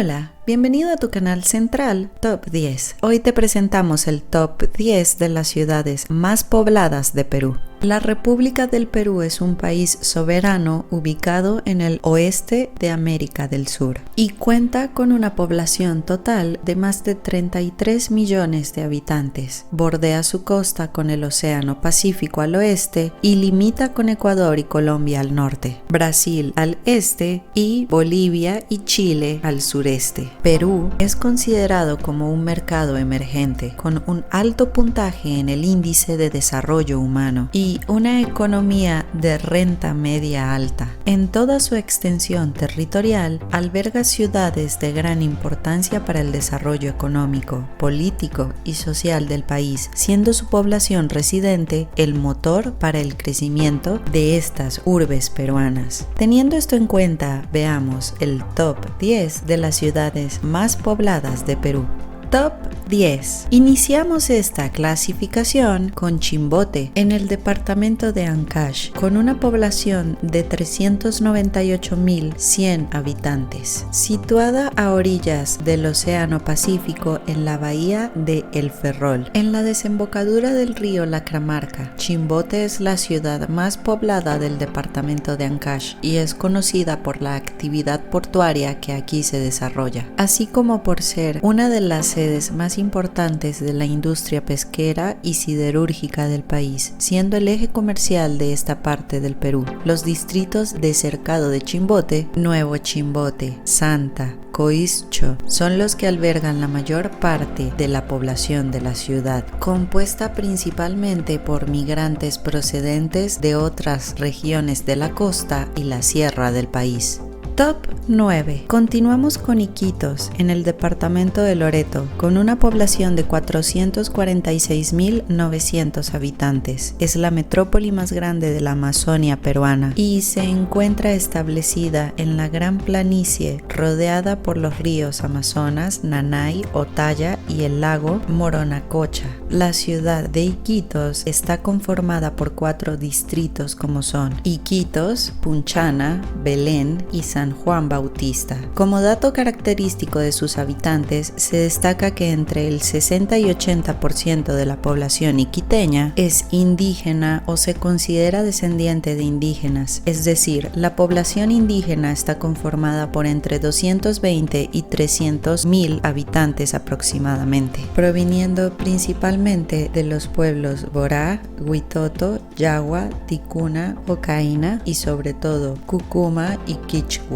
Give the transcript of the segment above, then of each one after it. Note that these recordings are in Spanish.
Hola, bienvenido a tu canal central Top 10. Hoy te presentamos el Top 10 de las ciudades más pobladas de Perú. La República del Perú es un país soberano ubicado en el oeste de América del Sur y cuenta con una población total de más de 33 millones de habitantes. Bordea su costa con el Océano Pacífico al oeste y limita con Ecuador y Colombia al norte, Brasil al este y Bolivia y Chile al sureste. Perú es considerado como un mercado emergente con un alto puntaje en el índice de desarrollo humano y una economía de renta media alta. En toda su extensión territorial, alberga ciudades de gran importancia para el desarrollo económico, político y social del país, siendo su población residente el motor para el crecimiento de estas urbes peruanas. Teniendo esto en cuenta, veamos el top 10 de las ciudades más pobladas de Perú. Top 10. Iniciamos esta clasificación con Chimbote, en el departamento de Ancash, con una población de 398.100 habitantes, situada a orillas del Océano Pacífico en la bahía de El Ferrol. En la desembocadura del río Lacramarca, Chimbote es la ciudad más poblada del departamento de Ancash y es conocida por la actividad portuaria que aquí se desarrolla, así como por ser una de las sedes más importantes de la industria pesquera y siderúrgica del país, siendo el eje comercial de esta parte del Perú. Los distritos de Cercado de Chimbote, Nuevo Chimbote, Santa, Coixcho son los que albergan la mayor parte de la población de la ciudad, compuesta principalmente por migrantes procedentes de otras regiones de la costa y la sierra del país. Top 9. Continuamos con Iquitos, en el departamento de Loreto, con una población de 446.900 habitantes. Es la metrópoli más grande de la Amazonia peruana y se encuentra establecida en la gran planicie rodeada por los ríos Amazonas, Nanay, Otaya y el lago Moronacocha. La ciudad de Iquitos está conformada por 4 distritos como son Iquitos, Punchana, Belén y San Juan Bautista. Como dato característico de sus habitantes, se destaca que entre el 60 y 80% de la población iquiteña es indígena o se considera descendiente de indígenas, es decir, la población indígena está conformada por entre 220 y 300.000 habitantes aproximadamente, proviniendo principalmente de los pueblos Borá, Huitoto, Yagua, Ticuna, Ocaina y sobre todo Cucuma y Quichua.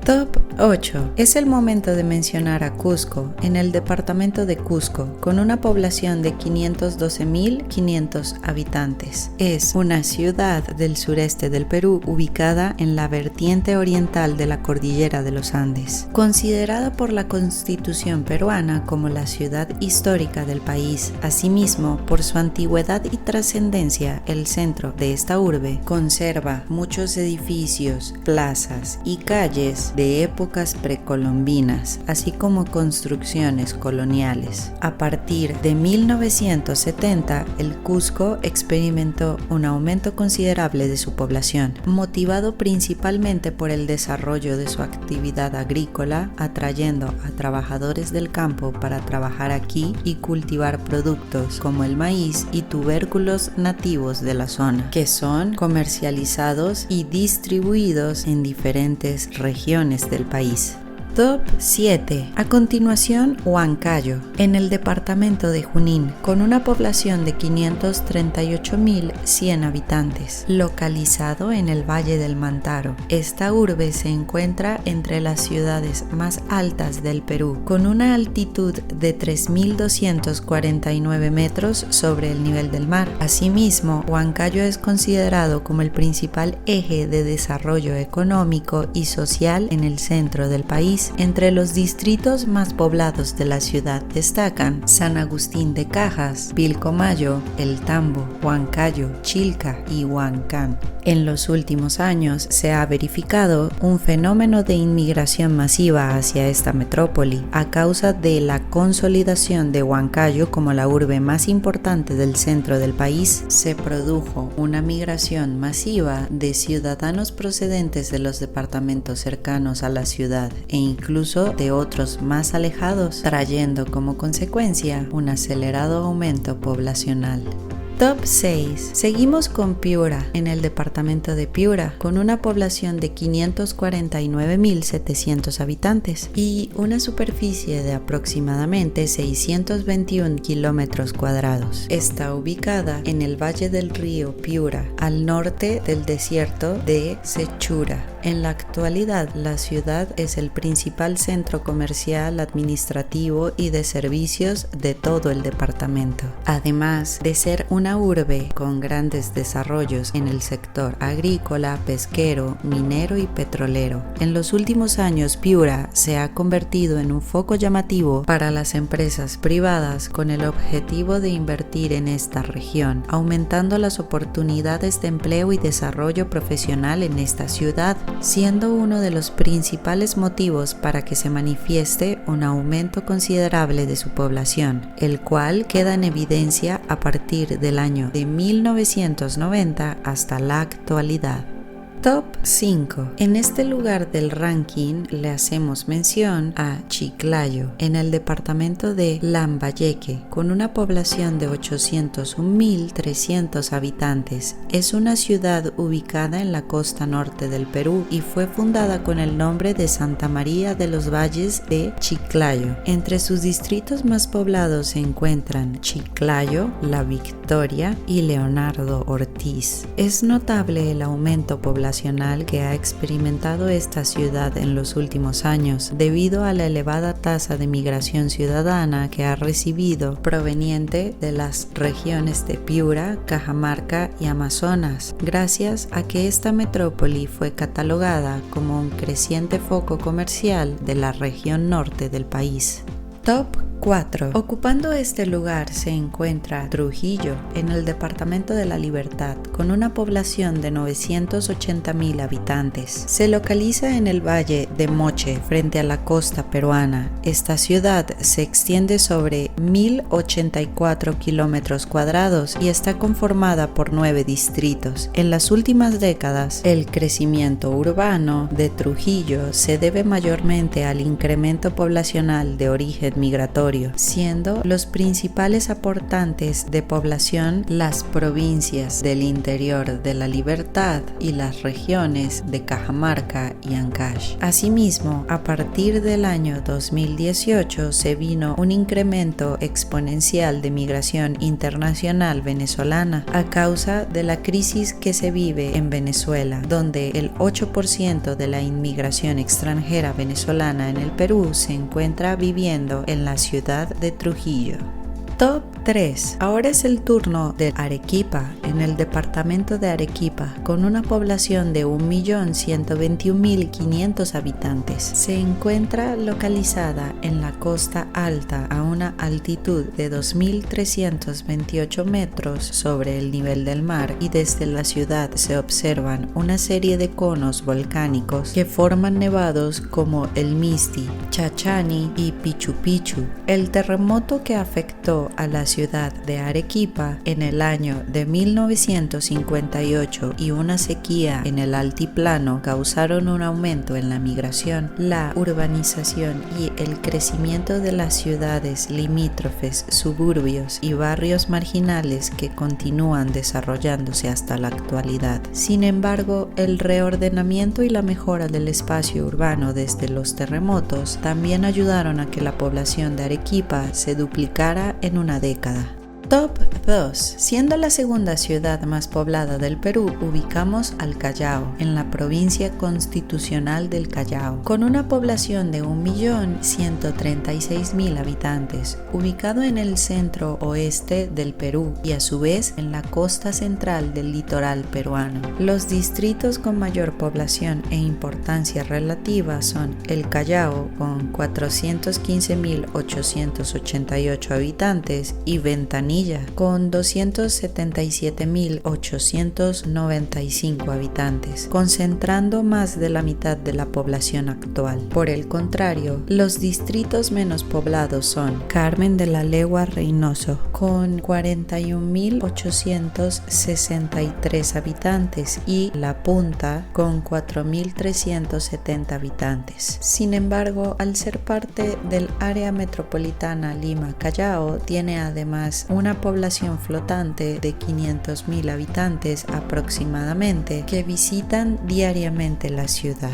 Top 8. Es el momento de mencionar a Cusco, en el departamento de Cusco, con una población de 512.500 habitantes. Es una ciudad del sureste del Perú ubicada en la vertiente oriental de la cordillera de los Andes. Considerada por la Constitución peruana como la ciudad histórica del país, asimismo, por su antigüedad y trascendencia, el centro de esta urbe conserva muchos edificios, plazas y calles de épocas precolombinas, así como construcciones coloniales. A partir de 1970, el Cusco experimentó un aumento considerable de su población, motivado principalmente por el desarrollo de su actividad agrícola, atrayendo a trabajadores del campo para trabajar aquí y cultivar productos como el maíz y tubérculos nativos de la zona, que son comercializados y distribuidos en diferentes regiones del país. Top 7. A continuación, Huancayo, en el departamento de Junín, con una población de 538.100 habitantes, localizado en el Valle del Mantaro. Esta urbe se encuentra entre las ciudades más altas del Perú, con una altitud de 3.249 metros sobre el nivel del mar. Asimismo, Huancayo es considerado como el principal eje de desarrollo económico y social en el centro del país. Entre los distritos más poblados de la ciudad destacan San Agustín de Cajas, Pilcomayo, El Tambo, Huancayo, Chilca y Huancán. En los últimos años se ha verificado un fenómeno de inmigración masiva hacia esta metrópoli a causa de la consolidación de Huancayo como la urbe más importante del centro del país. Se produjo una migración masiva de ciudadanos procedentes de los departamentos cercanos a la ciudad e incluso de otros más alejados, trayendo como consecuencia un acelerado aumento poblacional. Top 6. Seguimos con Piura, en el departamento de Piura, con una población de 549.700 habitantes y una superficie de aproximadamente 621 kilómetros cuadrados. Está ubicada en el valle del río Piura, al norte del desierto de Sechura. En la actualidad, la ciudad es el principal centro comercial, administrativo y de servicios de todo el departamento, además de ser una urbe con grandes desarrollos en el sector agrícola, pesquero, minero y petrolero. En los últimos años, Piura se ha convertido en un foco llamativo para las empresas privadas con el objetivo de invertir en esta región, aumentando las oportunidades de empleo y desarrollo profesional en esta ciudad, siendo uno de los principales motivos para que se manifieste un aumento considerable de su población, el cual queda en evidencia a partir del año de 1990 hasta la actualidad. Top 5. En este lugar del ranking le hacemos mención a Chiclayo, en el departamento de Lambayeque, con una población de 801.300 habitantes. Es una ciudad ubicada en la costa norte del Perú y fue fundada con el nombre de Santa María de los Valles de Chiclayo. Entre sus distritos más poblados se encuentran Chiclayo, La Victoria y Leonardo Ortiz. Es notable el aumento poblacional que ha experimentado esta ciudad en los últimos años debido a la elevada tasa de migración ciudadana que ha recibido proveniente de las regiones de Piura, Cajamarca y Amazonas, gracias a que esta metrópoli fue catalogada como un creciente foco comercial de la región norte del país. Top 4. Ocupando este lugar se encuentra Trujillo, en el departamento de La Libertad, con una población de 980.000 habitantes. Se localiza en el valle de Moche, frente a la costa peruana. Esta ciudad se extiende sobre 1.084 kilómetros cuadrados y está conformada por 9 distritos. En las últimas décadas, el crecimiento urbano de Trujillo se debe mayormente al incremento poblacional de origen migratorio, siendo los principales aportantes de población las provincias del interior de La Libertad y las regiones de Cajamarca y Ancash. Asimismo, a partir del año 2018 se vino un incremento exponencial de migración internacional venezolana a causa de la crisis que se vive en Venezuela, donde el 8% de la inmigración extranjera venezolana en el Perú se encuentra viviendo en la ciudad de Trujillo. Top 3. Ahora es el turno de Arequipa, en el departamento de Arequipa, con una población de 1.121.500 habitantes. Se encuentra localizada en la costa alta a una altitud de 2.328 metros sobre el nivel del mar y desde la ciudad se observan una serie de conos volcánicos que forman nevados como el Misti, Chachani y Pichu Pichu. El terremoto que afectó a la ciudad de Arequipa en el año de 1958 y una sequía en el altiplano causaron un aumento en la migración, la urbanización y el crecimiento de las ciudades limítrofes, suburbios y barrios marginales que continúan desarrollándose hasta la actualidad. Sin embargo, el reordenamiento y la mejora del espacio urbano desde los terremotos también ayudaron a que la población de Arequipa se duplicara en una década. Top 2. Siendo la segunda ciudad más poblada del Perú, ubicamos al Callao, en la provincia constitucional del Callao, con una población de 1.136.000 habitantes, ubicado en el centro oeste del Perú y a su vez en la costa central del litoral peruano. Los distritos con mayor población e importancia relativa son el Callao, con 415.888 habitantes, y Ventanilla, Manilla, con 277.895 habitantes, concentrando más de la mitad de la población actual. Por el contrario, los distritos menos poblados son Carmen de la Legua Reynoso, con 41.863 habitantes, y La Punta, con 4.370 habitantes. Sin embargo, al ser parte del área metropolitana Lima-Callao, tiene además una población flotante de 500.000 habitantes aproximadamente que visitan diariamente la ciudad.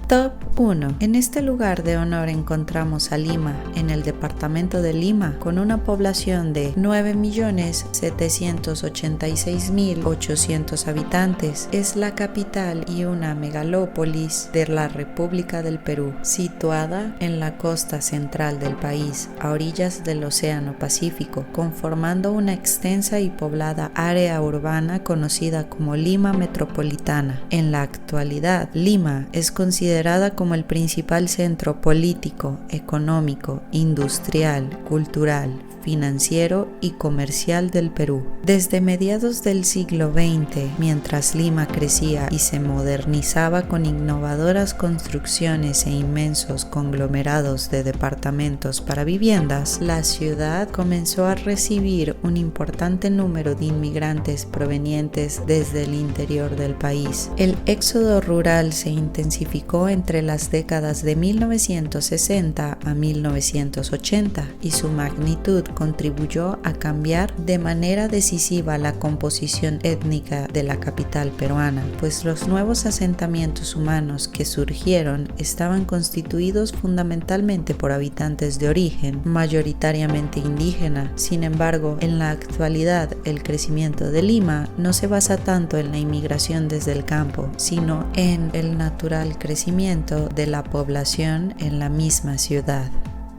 Top 1. En este lugar de honor encontramos a Lima, en el departamento de Lima, con una población de 9.786.800 habitantes. Es la capital y una megalópolis de la República del Perú, situada en la costa central del país, a orillas del Océano Pacífico, conformando una extensa y poblada área urbana conocida como Lima Metropolitana. En la actualidad, Lima es considerada como el principal centro político, económico, industrial, cultural, financiero y comercial del Perú. Desde mediados del siglo XX, mientras Lima crecía y se modernizaba con innovadoras construcciones e inmensos conglomerados de departamentos para viviendas, la ciudad comenzó a recibir un importante número de inmigrantes provenientes desde el interior del país. El éxodo rural se intensificó entre las décadas de 1960 a 1980 y su magnitud contribuyó a cambiar de manera decisiva la composición étnica de la capital peruana, pues los nuevos asentamientos humanos que surgieron estaban constituidos fundamentalmente por habitantes de origen mayoritariamente indígena. Sin embargo, en la actualidad el crecimiento de Lima no se basa tanto en la inmigración desde el campo, sino en el natural crecimiento de la población en la misma ciudad.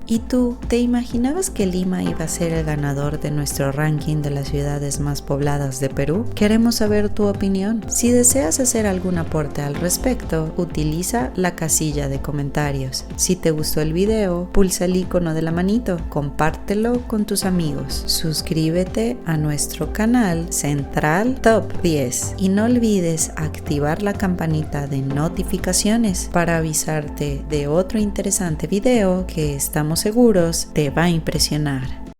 ¿Y tú, te imaginabas que Lima iba a ser el ganador de nuestro ranking de las ciudades más pobladas de Perú? Queremos saber tu opinión. Si deseas hacer algún aporte al respecto, utiliza la casilla de comentarios. Si te gustó el video, pulsa el icono de la manito, compártelo con tus amigos, suscríbete a nuestro canal Central Top 10 y no olvides activar la campanita de notificaciones para avisarte de otro interesante video que estamos seguros te va a impresionar.